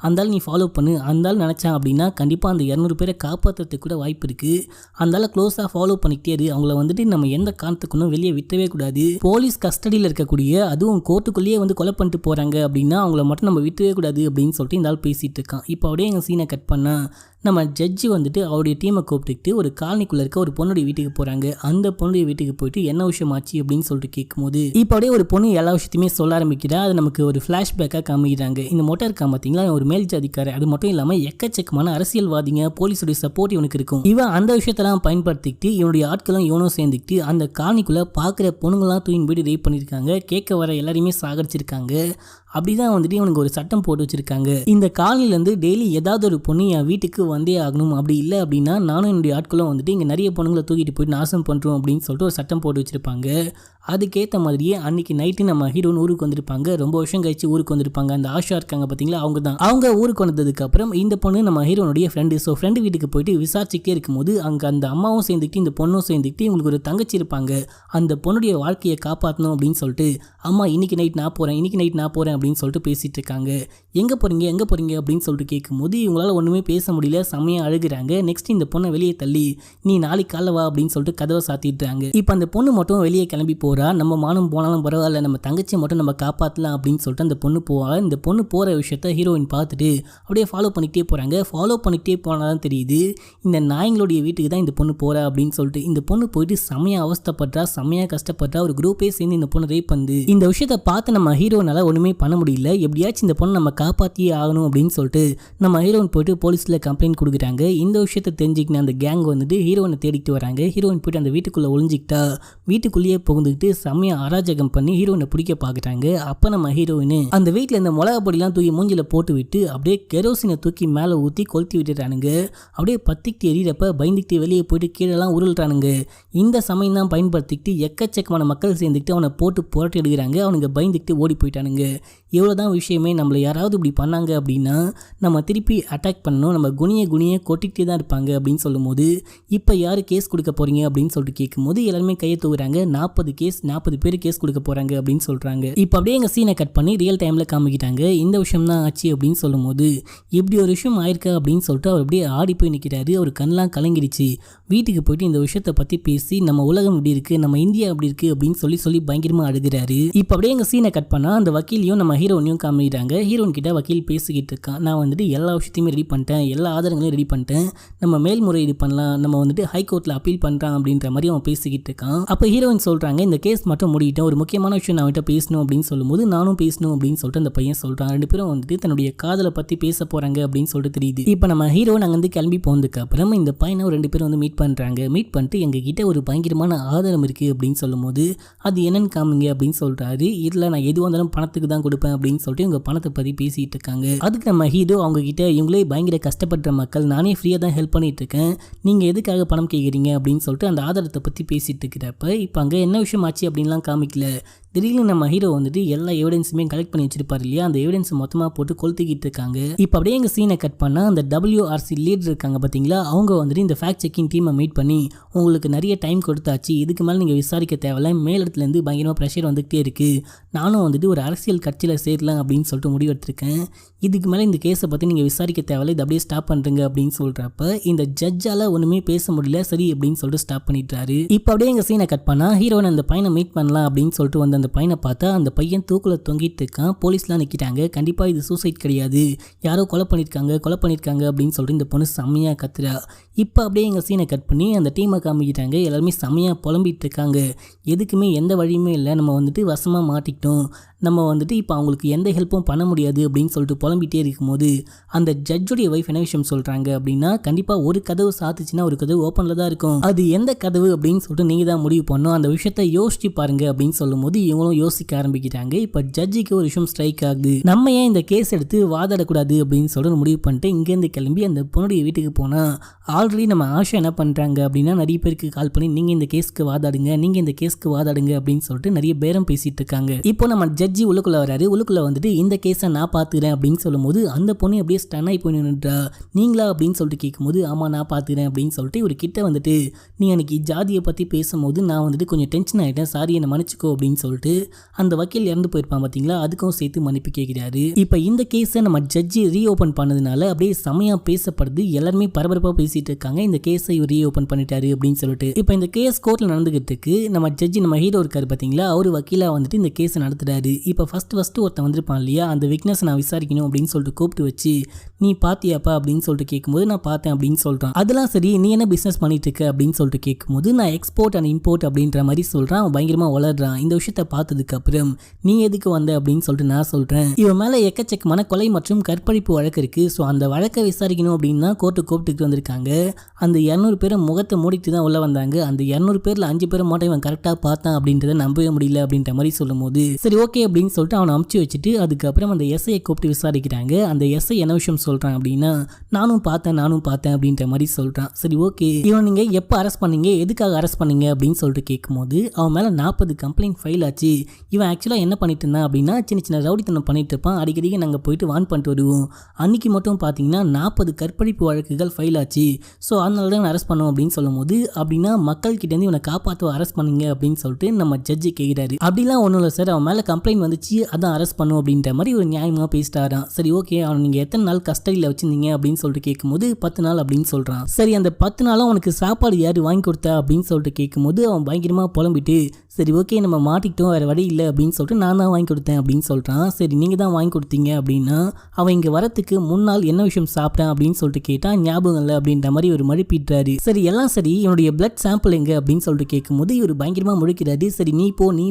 Speaker 1: அந்த ஆள் நீ ஃபாலோ பண்ணு, அந்த ஆள் நினச்சான் அப்படின்னா கண்டிப்பாக அந்த 200 பேரை காப்பாற்றுறதுக்கு கூட வாய்ப்பு இருக்குது, அந்த ஆளை க்ளோஸாக ஃபாலோ பண்ணிக்கிட்டே இரு, அவங்கள வந்துட்டு நம்ம எந்த காரணத்துக்குன்னு வெளியே விட்டவே கூடாது, போலீஸ் கஸ்டடியில் இருக்கக்கூடிய அதுவும் கோர்ட்டுக்குள்ளேயே வந்து கொலை பண்ணிட்டு போகிறாங்க அப்படின்னா அவங்கள மட்டும் நம்ம விட்டவே கூடாது அப்படின்னு சொல்லிட்டு இந்த ஆள் பேசிகிட்டு இருக்கான். இப்போ அப்படியே எங்கள் சீனை கட் பண்ணால் நம்ம ஜட்ஜி வந்துட்டு அவருடைய டீமை கூப்பிட்டுக்கிட்டு ஒரு காலனிக்குள்ளே இருக்க ஒரு பொண்ணுடைய வீட்டுக்கு போகிறாங்க. அந்த பொண்ணுடைய வீட்டுக்கு போயிட்டு என்ன விஷயம் ஆச்சு அப்படின்னு சொல்லிட்டு கேட்கும்போது, இப்போ அப்படியே ஒரு பொண்ணு எல்லா விஷயத்தையுமே சொல்ல ஆரம்பிக்கிறா. அது நமக்கு ஒரு ஃப்ளாஷ்பேக்காக காமிக்கிறாங்க. இந்த மொட்டை இருக்கா பார்த்தீங்களா, ஒரு மேல் ஜாதிக்காரர். அது மட்டும் இல்லாமல் எக்கச்சக்கமான அரசியல்வாதிங்க போலீஸுடைய சப்போர்ட் இவனுக்கு இருக்கும். இவன் அந்த விஷயத்தெல்லாம் பயன்படுத்திக்கிட்டு இவனுடைய ஆட்களும் இவனும் சேர்ந்துக்கிட்டு அந்த காலனிக்குள்ளே பார்க்குற பொண்ணுங்களாம் தூயின் போயிட்டு ரேப் பண்ணியிருக்காங்க. கேட்க வர எல்லாரையுமே சாகடிச்சிருக்காங்க. அப்படிதான் வந்துட்டு இவனுக்கு ஒரு சட்டம் போட்டு வச்சிருக்காங்க. இந்த காலனிலேருந்து டெய்லி ஏதாவது ஒரு பொண்ணு என் வீட்டுக்கு வந்தே ஆகணும், அப்படி இல்லை அப்படின்னா நானும் என்னுடைய ஆட்களும் வந்துட்டு இங்கே நிறைய பொண்ணுங்களை தூக்கிட்டு போயிட்டு நாசம் பண்ணுறோம் அப்படின்னு சொல்லிட்டு ஒரு சட்டம் போட்டு வச்சிருப்பாங்க. அதுக்கேற்ற மாதிரியே அன்றைக்கி நைட்டு நம்ம ஹீரோன் ஊருக்கு வந்திருப்பாங்க. ரொம்ப வருஷம் கழிச்சு ஊருக்கு வந்திருப்பாங்க. அந்த ஆஷா இருக்காங்க பார்த்தீங்களா, அவங்க தான். அவங்க ஊருக்கு வந்ததுக்கப்புறம் இந்த பொண்ணு நம்ம ஹீரோனுடைய ஃப்ரெண்டு. ஸோ ஃப்ரெண்டு வீட்டுக்கு போயிட்டு விசாரிச்சுக்கிட்டே இருக்கும்போது அங்கே அந்த அம்மாவும் சேர்ந்துக்கிட்டு இந்த பொண்ணும் சேர்ந்துக்கிட்டு இவங்களுக்கு ஒரு தங்கச்சி இருப்பாங்க. அந்த பொண்ணுடைய வாழ்க்கையை காப்பாற்றணும் அப்படின்னு சொல்லிட்டு, அம்மா இன்னைக்கு நைட் நான் போகிறேன் அப்படின்னு சொல்லிட்டு பேசிகிட்டு இருக்காங்க. எங்கே போகிறீங்க அப்படின்னு சொல்லிட்டு கேட்கும்போது இவங்களால ஒன்றுமே பேச முடியல, செம்மையாக அழுகுறாங்க. நெக்ஸ்ட் இந்த பொண்ணை வெளியே தள்ளி நீ நாளைக்கு காலைல வா அப்படின்னு சொல்லிட்டு கதவை சாத்திடுறாங்க. இப்போ அந்த பொண்ணு மட்டும் வெளியே கிளம்பி போகிறா. நம்ம மானம் போனாலும் பரவாயில்ல, நம்ம தங்கச்சியை மட்டும் நம்ம காப்பாற்றலாம் அப்படின்னு சொல்லிட்டு அந்த பொண்ணு போவா. இந்த பொண்ணு போகிற விஷயத்த ஹீரோயின் பார்த்துட்டு அப்படியே ஃபாலோ பண்ணிக்கிட்டே போகிறாங்க. ஃபாலோ பண்ணிக்கிட்டே போனால் தான் தெரியுது இந்த நாய்களுடைய வீட்டுக்கு தான் இந்த பொண்ணு போகிறா அப்படின்னு சொல்லிட்டு. இந்த பொண்ணு போயிட்டு செம்மையாக அவஸ்தப்படுறா, செம்மையாக கஷ்டப்படுறா. ஒரு குரூப்பே சேர்ந்து இந்த பொண்ணு ரேப் பண்ணுது. இந்த விஷயத்தை பார்த்து நம்ம ஹீரோனால ஒன்றுமே பண்ண முடியல. எப்படியாச்சும் இந்த பொண்ணை நம்ம காப்பாற்றியே ஆகணும் அப்படின்னு சொல்லிட்டு நம்ம ஹீரோயின் போயிட்டு போலீஸில் கம்ப்ளைண்ட் கொடுக்குறாங்க. இந்த விஷயத்தை தெரிஞ்சுக்கின அந்த கேங் வந்துட்டு ஹீரோயினை தேடிட்டு வராங்க. ஹீரோயின் போயிட்டு அந்த வீட்டுக்குள்ளே ஒளிஞ்சிக்கிட்டா வீட்டுக்குள்ளேயே புகுந்துக்கிட்டு செம்மையாக அராஜகம் பண்ணி ஹீரோயினை பிடிக்க பார்க்குறாங்க. அப்போ நம்ம ஹீரோயின் அந்த வீட்டில் இந்த மிளகா பொடிலாம் தூக்கி மூஞ்சில் போட்டு விட்டு அப்படியே கெரோசினை தூக்கி மேலே ஊற்றி கொளுத்தி விட்டுட்டானுங்க. அப்படியே பத்திக்கிட்டு எரியறப்ப பயந்துக்கிட்டு வெளியே போயிட்டு கீழெல்லாம் உருள்றானுங்க. இந்த சமயம் தான் பயன்படுத்திக்கிட்டு எக்கச்சக்கமான மக்கள் சேர்ந்துக்கிட்டு அவனை போட்டு புரட்டி எடுக்கிறாங்க. அவனுங்க பயந்துக்கிட்டு ஓடி போயிட்டானுங்க. எவ்வளோதான் விஷயமே, நம்மளை யாராவது இப்படி பண்ணாங்க அப்படின்னா நம்ம திருப்பி அட்டாக் பண்ணணும், நம்ம குனியை கொட்டிக்கிட்டே தான் இருப்பாங்க அப்படின்னு சொல்லும்போது, இப்போ யார் கேஸ் கொடுக்க போகிறீங்க அப்படின்னு சொல்லிட்டு கேட்கும்போது எல்லாருமே கையை தூக்குறாங்க. 40 பேர் கேஸ் கொடுக்க போகிறாங்க அப்படின்னு சொல்கிறாங்க. இப்போ அப்படியே எங்கள் சீனை கட் பண்ணி ரியல் டைமில் காமிக்கிட்டாங்க. இந்த விஷயம் தான் ஆச்சு அப்படின்னு சொல்லும்போது, இப்படி ஒரு விஷயம் ஆயிருக்கா அப்படின்னு சொல்லிட்டு அவர் அப்படியே ஆடி போய் நிற்கிறாரு. அவர் கண்ணெலாம் கலங்கிடுச்சு. வீட்டுக்கு போயிட்டு இந்த விஷயத்தை பற்றி பேசி நம்ம உலகம் இப்படி இருக்குது, நம்ம இந்தியா அப்படி இருக்குது அப்படின்னு சொல்லி பயங்கரமாக அழுகிறாரு. இப்போ அப்படியே எங்கள் சீனை கட் பண்ணால் அந்த வக்கீலையும் நம்ம ஹீரோனையும் காமிக்கிறாங்க. ஹீரோன் கிட்ட வக்கீல் பேசிக்கிட்டு இருக்கான். நான் வந்துட்டு எல்லா விஷயத்தையுமே ரெடி பண்ணிட்டேன், எல்லா ஆதாரங்களையும் ரெடி பண்ணிட்டேன், நம்ம மேல்முறையீடு பண்ணலாம், நம்ம வந்துட்டு ஹைகோர்ட்டில் அப்பீல் பண்ணுறான் அப்படின்ற மாதிரி அவன் பேசிக்கிட்டு இருக்கான். அப்போ ஹீரோயின் சொல்கிறாங்க, இந்த கேஸ் மட்டும் முடிக்கிட்டேன், ஒரு முக்கியமான விஷயம் நான் அவன்கிட்ட பேசணும் அப்படின்னு சொல்லும்போது நானும் பேசணும் அப்படின்னு சொல்லிட்டு அந்த பையன் சொல்கிறான். 2 பேரும் வந்துட்டு தன்னுடைய காதலை பற்றி பேச போகிறாங்க அப்படின்னு சொல்லிட்டு தெரியுது. இப்போ நம்ம ஹீரோன் அங்கேருந்து கிளம்பி போனதுக்கு அப்புறம் இந்த பையனை 2 பேரும் வந்து மீட் பண்ணுறாங்க. மீட் பண்ணிட்டு எங்ககிட்ட ஒரு பயங்கரமான ஆதாரம் இருக்குது அப்படின்னு சொல்லும்போது, அது என்னன்னு காமிங்க அப்படின்னு சொல்கிறாரு. இதில் நான் எதுவாக இருந்தாலும் பணத்துக்கு தான் கொடுப்பேன் அப்படின்னு சொல்லிட்டு இவங்க பணத்தை பற்றி பேசிகிட்டு இருக்காங்க. அதுக்கு நம்ம ஹீரோ அவங்க கிட்ட, இவங்களே பயங்கர கஷ்டப்படுற மக்கள், நானே ஃப்ரீயாக தான் ஹெல்ப் பண்ணிட்டு இருக்கேன், நீங்கள் எதுக்காக பணம் கேட்குறீங்க அப்படின்னு சொல்லிட்டு அந்த ஆதாரத்தை பற்றி பேசிகிட்டு இருக்கிறப்ப இப்போ அங்கே என்ன விஷயம் ஆச்சு அப்படின்லாம் காமிக்கல. திடீர்னு நம்ம ஹீரோ வந்துட்டு எல்லா எவிடன்ஸுமே கலெக்ட் பண்ணி வச்சிருப்பாரு இல்லையா, அந்த எவிடன்ஸ் மொத்தமாக போட்டு கொளுத்திக்கிட்டு இருக்காங்க. இப்போ அப்படியே எங்கள் சீனை கட் பண்ணால் அந்த WRC லீடர் இருக்காங்க பார்த்தீங்களா, அவங்க வந்துட்டு இந்த ஃபேக்ட் செக்கிங் டீமை மீட் பண்ணி உங்களுக்கு நிறைய டைம் கொடுத்தாச்சு, இதுக்கு மேலே நீங்கள் விசாரிக்க தேவையில்ல, மேலிடத்துலேருந்து பயங்கரமாக ப்ரெஷர் வந்துகிட்டே இருக்குது, நானும் வந்துட்டு ஒரு அரசியல் கட்சியில் சேரலாம் அப்படின்னு சொல்லிட்டு முடிவெடுத்திருக்கேன், இதுக்கு மேலே இந்த கேஸை பற்றி நீங்கள் விசாரிக்க தேவையில்ல, இது அப்படியே ஸ்டாப் பண்ணுறங்க அப்படின்னு சொல்கிறப்ப இந்த ஜட்ஜால் ஒன்றுமே பேச முடியல, சரி அப்படின்னு சொல்லிட்டு ஸ்டாப் பண்ணிட்டாரு. இப்போ அப்படியே எங்கள் சீனை கட் பண்ணால் ஹீரோனை அந்த பையனை மீட் பண்ணலாம் அப்படின்னு சொல்லிட்டு வந்து அந்த பையனை பார்த்தா அந்த பையன் தூக்குல தொங்கிட்டு இருக்கான். போலீஸ்லாம் நிற்கிட்டாங்க. கண்டிப்பாக இது சூசைட் கிடையாது, யாரோ கொலை பண்ணியிருக்காங்க அப்படின்னு சொல்லிட்டு இந்த பொண்ணு செம்மையாக கத்துறா. இப்போ அப்படியே எங்கள் சீனை கட் பண்ணி அந்த டீமை காமிக்கிட்டாங்க. எல்லாருமே செம்மையாக புலம்பிகிட்டு இருக்காங்க. எதுக்குமே எந்த வழியுமே இல்லை, நம்ம வந்துட்டு வசமாக மாட்டிக்கிட்டோம், நம்ம வந்துட்டு இப்போ அவங்களுக்கு எந்த ஹெல்ப்பும் பண்ண முடியாது அப்படின்னு சொல்லிட்டு புலம்பிகிட்டே இருக்கும்போது அந்த ஜட்ஜுடைய ஒய்ஃப் என்ன விஷயம் சொல்கிறாங்க அப்படின்னா, கண்டிப்பாக ஒரு கதவு சாத்துச்சுன்னா ஒரு கதவு ஓப்பனில் தான் இருக்கும், அது எந்த கதவு அப்படின்னு சொல்லிட்டு நீங்கள் தான் முடிவு பண்ணணும், அந்த விஷயத்தை யோசிச்சு பாருங்க அப்படின்னு சொல்லும்போது இவங்களும் யோசிக்க ஆரம்பிக்கிறாங்க. இப்போ ஜட்ஜிக்கு ஒரு விஷயம் ஸ்ட்ரைக் ஆகுது. நம்ம ஏன் இந்த கேஸ் எடுத்து வாதாடக்கூடாது அப்படின்னு சொல்லிட்டு முடிவு பண்ணிட்டு இங்கேருந்து கிளம்பி அந்த பொண்ணுடைய வீட்டுக்கு போனா ஆல்ரெடி நம்ம ஆஷா என்ன பண்றாங்க அப்படின்னா நிறைய பேருக்கு கால் பண்ணி நீங்க இந்த கேஸ்க்கு வாதாடுங்க அப்படின்னு சொல்லிட்டு நிறைய பேரம் பேசிட்டு இருக்காங்க. இப்போ நம்ம ஜட்ஜி உள்ளுக்குள்ள வராரு. உள்ளுக்குள்ள வந்துட்டு இந்த கேஸை நான் பாத்துக்கிறேன் அப்படின்னு சொல்லும் போது அந்த பொண்ணு அப்படியே ஸ்டன் ஆகி போய் நின்னுட்டா. நீங்களா அப்படின்னு சொல்லிட்டு கேட்கும்போது ஆமா நான் பாத்துக்கிறேன் அப்படின்னு சொல்லிட்டு ஒரு கிட்ட வந்துட்டு நீ அன்னைக்கு ஜாதியை பத்தி பேசும்போது நான் வந்துட்டு கொஞ்சம் டென்ஷன் ஆயிட்டேன், சாரி என்ன மன்னிச்சுக்கோ அப்படின்னு சொல்லிட்டு அந்த வக்கீல் இறந்து போயிருப்பான் பாத்தீங்களா, அதுக்கும் சேர்த்து மன்னிப்பு கேட்கிறாரு. இப்போ இந்த கேஸை நம்ம ஜட்ஜி ரீஓபன் பண்ணதுனால அப்படியே செமையா பேசப்படுது. எல்லாருமே பரபரப்பா பேசிட்டு இருக்காங்க. இந்த கேஸை ரீஓபன் பண்ணிட்டாரு அப்படின்னு சொல்லிட்டு. இப்போ இந்த கேஸ் கோர்ட்ல நடந்துகிட்டு இருக்கு. நம்ம ஜட்ஜி நம்ம ஹீரோ இருக்காரு பாத்தீங்களா, அவரு வக்கீலா வந்துட்டு இந்த கேஸை நடத்துறாரு. இப்போ ஃபர்ஸ்ட் ஒருத்தன் வந்திருப்பான் இல்லையா, அந்த விக்னஸ் நான் விசாரிக்கணும் அப்படின்னு சொல்லிட்டு கூப்பிட்டு வச்சு நீ பாத்தியாப்பா அப்படின்னு சொல்லிட்டு கேட்கும்போது நான் பார்த்தேன் அப்படின்னு சொல்றான். அதெல்லாம் சரி நீ என்ன பிசினஸ் பண்ணிட்டு இருக்க அப்படின்னு சொல்லிட்டு கேட்கும்போது நான் எக்ஸ்போர்ட் அண்ட் இம்போர்ட் அப்படின்ற மாதிரி சொல்றான். அவன் பயங்கரமா வளர்றான். இந்த விஷயத்த பார்த்ததுக்கு அப்புறம் நீ எதுக்கு வந்த அப்படின்னு சொல்லிட்டு நான் சொல்றேன். இவன் மேல எக்கச்சக்கமான கொலை மற்றும் கற்பழிப்பு வழக்கு இருக்கு. ஸோ அந்த வழக்கை விசாரிக்கணும் அப்படின்னு தான் கோர்ட்டு கூப்பிட்டு வந்திருக்காங்க. அந்த 200 பேரை முகத்தை மூடிட்டு தான் உள்ள வந்தாங்க. அந்த 200 பேர்ல 5 பேரை மட்டும் இவன் கரெக்டா பார்த்தான் அப்படின்றத நம்பவே முடியல அப்படின்ற மாதிரி சொல்லும் போது சரி ஓகே அப்படின்னு சொல்லிட்டு அவனை அமுச்சு வச்சுட்டு அதுக்கப்புறம் அந்த எஸ்ஐயை கூப்பிட்டு விசாரிக்கிறாங்க. அந்த எஸ்ஐ என்ன விஷயம் சொல்றான் அப்படின்னா நானும் பார்த்தேன் அப்படின்ற மாதிரி சொல்றான். சரி ஓகே இவன் நீங்க எப்போ அரெஸ்ட் பண்ணீங்க, எதுக்காக அரெஸ்ட் பண்ணீங்க அப்படின்னு சொல்லிட்டு கேட்கும்போது அவன் மேல 40 கம்ப்ளைண்ட் ஃபைல் ஆச்சு. இவன் ஆக்சுவலா என்ன பண்ணிட்டு இருந்தான் அப்படின்னா சின்ன ரவுடித்தனம் பண்ணிட்டு இருப்பான். அடிக்கடி நாங்கள் போயிட்டு வான் பண்ணிட்டு வருவோம். அன்னைக்கு மட்டும் பார்த்தீங்கன்னா 40 கற்பழிப்பு வழக்குகள் ஃபைல் ஆச்சு. ஸோ அதனால தான் அரெஸ்ட் பண்ணுவோம் அப்படின்னு சொல்லும் போது அப்படின்னா மக்கள் கிட்ட இருந்து இவனை காப்பாற்ற அரெஸ்ட் பண்ணுங்க அப்படின்னு சொல்லிட்டு நம்ம ஜட்ஜி கேட்கிறாரு. அப்படிலாம் ஒன்றும் இல்லை சார், அவன் மேலே கம்ப்ளைண்ட் வந்துச்சு அதான் அரெஸ்ட் பண்ணும் அப்படின்ற மாதிரி ஒரு நியாயமாக பேசிட்டாரான். சரி ஓகே அவன் நீங்கள் எத்தனை நாள் கஸ்டடியில் வச்சிருந்தீங்க அப்படின்னு சொல்லிட்டு கேட்கும்போது 10 நாள் அப்படின்னு சொல்கிறான். சரி அந்த 10 நாளும் அவனுக்கு சாப்பாடு யார் வாங்கி கொடுத்தா அப்படின்னு சொல்லிட்டு கேட்கும்போது அவன் பயங்கரமாக புலம்பிட்டு சரி ஓகே நம்ம மாட்டிக்கிட்டோம் வேறு வழி இல்லை அப்படின்னு சொல்லிட்டு நான் தான் வாங்கி கொடுத்தேன் அப்படின்னு சொல்கிறான். சரி நீங்கள் தான் வாங்கி கொடுத்தீங்க அப்படின்னா அவன் இங்கே வரத்துக்கு முன்னாள் என்ன விஷயம் சாப்பிட்டேன் அப்படின்னு சொல்லிட்டு கேட்டால் ஞாபகம் இல்லை அப்படின்ற மாதிரி ஒரு மழுப்பிடுறாரு. சரி எல்லாம் சரி இவனுடைய பிளட் சாம்பிள் எங்கே அப்படின்னு சொல்லிட்டு கேட்கும்போது இவர் பயங்கரமாக முழிக்கிறாரு. சரி நீ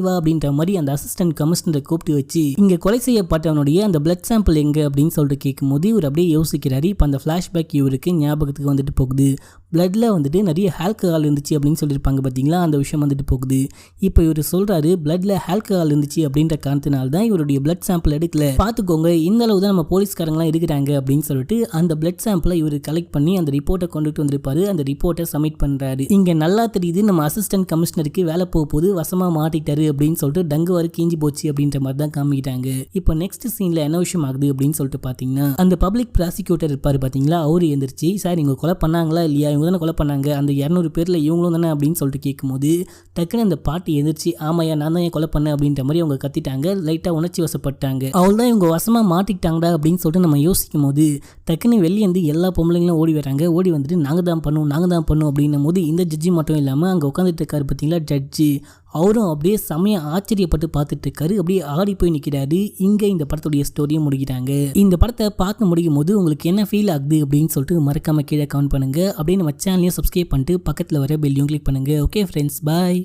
Speaker 1: வா அப்படின்ற மாதிரி அந்த அசிஸ்டன்ட் கமிஷனரை கூப்பிட்டு வச்சு இங்கே கொலை செய்யப்பட்டவனுடைய அந்த பிளட் சாம்பிள் எங்கே அப்படின்னு சொல்லிட்டு கேட்கும்போது இவர் அப்படியே யோசிக்கிறாரு. இப்போ அந்த ஃப்ளாஷ்பேக் இவருக்கு ஞாபகத்துக்கு வந்துட்டு போகுது. பிளட்ல வந்துட்டு நிறைய ஆல்கஹால் இருந்துச்சு அப்படின்னு சொல்லியிருப்பாங்க பார்த்தீங்களா, அந்த விஷயம் வந்துட்டு போகுது. இப்போ இவர் சொல்றாரு பிளட்ல ஆல்கஹால் இருந்துச்சு அப்படின்ற காரணத்தினால தான் இவருடைய பிளட் சாம்பிள் எடுக்கல, பார்த்துக்கோங்க இந்த அளவு தான் நம்ம போலீஸ்காரங்களாம் இருக்கிறாங்க அப்படின்னு சொல்லிட்டு அந்த பிளட் சாம்பிளை இவர் கலெக்ட் பண்ணி அந்த ரிப்போர்ட்டை கொண்டுட்டு வந்திருப்பாரு. அந்த ரிப்போர்ட்டை சப்மிட் பண்றாரு. இங்க நல்லா தெரியுது நம்ம அசிஸ்டன்ட் கமிஷனருக்கு வேலை போகும்போது வசமா மாட்டிட்டாரு அப்படின்னு சொல்லிட்டு டங்கு வரை கீஞ்சி போச்சு அப்படின்ற மாதிரி தான் காமிக்கிட்டாங்க. இப்போ நெக்ஸ்ட் சீன்ல என்ன விஷயம் ஆகுது அப்படின்னு சொல்லிட்டு பாத்தீங்கன்னா அந்த பப்ளிக் ப்ராசிக்யூட்டர் இருப்பாரு பாத்தீங்களா, அவரு எந்திரிச்சு சார் இவங்க கொலை பண்ணாங்களா இல்லையா, இவங்க தானே கொலை பண்ணாங்க, அந்த 200 பேர்ல இவங்களும் தானே அப்படின்னு சொல்லிட்டு கேட்கும்போது டக்குன்னு அந்த பாட்டி எந்திரிச்சு ஆமாயா நான் தான் கொலை பண்ணேன் அப்படின்ற மாதிரி அவங்க கத்திட்டாங்க. லைட்டா உணர்ச்சி வசப்பட்டாங்க. அவள் தான் இவங்க வசமா மாட்டிக்கிட்டாங்கடா அப்படின்னு சொல்லிட்டு நம்ம யோசிக்கும் போது டக்குன்னு வெளியே வந்து எல்லா பொம்பளைங்களும் ஓடி வராங்க. ஓடி வந்துட்டு நாங்க தான் பண்ணும் அப்படின்னும் போது இந்த ஜட்ஜி மட்டும் இல்லாம அங்க உட்காந்துட்டு இருக்காரு பார்த்தீங்களா ஜட்ஜி, அவரும் அப்படியே செமையா ஆச்சரியப்பட்டு பார்த்துட்டு இருக்காரு. அப்படியே ஆடி போய் நிற்கிறாரு. இங்க இந்த படத்துடைய ஸ்டோரியை முடிக்கிறாங்க. இந்த படத்தை பார்த்து முடிக்கும் போது உங்களுக்கு என்ன ஃபீல் ஆகுது அப்படின்னு சொல்லிட்டு மறக்காம கீழே கமெண்ட் பண்ணுங்க. அப்படியே நம்ம சேனலையும் சப்ஸ்கிரைப் பண்ணிட்டு பக்கத்தில் வர பெல்லையும் கிளிக் பண்ணுங்க. ஓகே ஃப்ரெண்ட்ஸ், பாய்.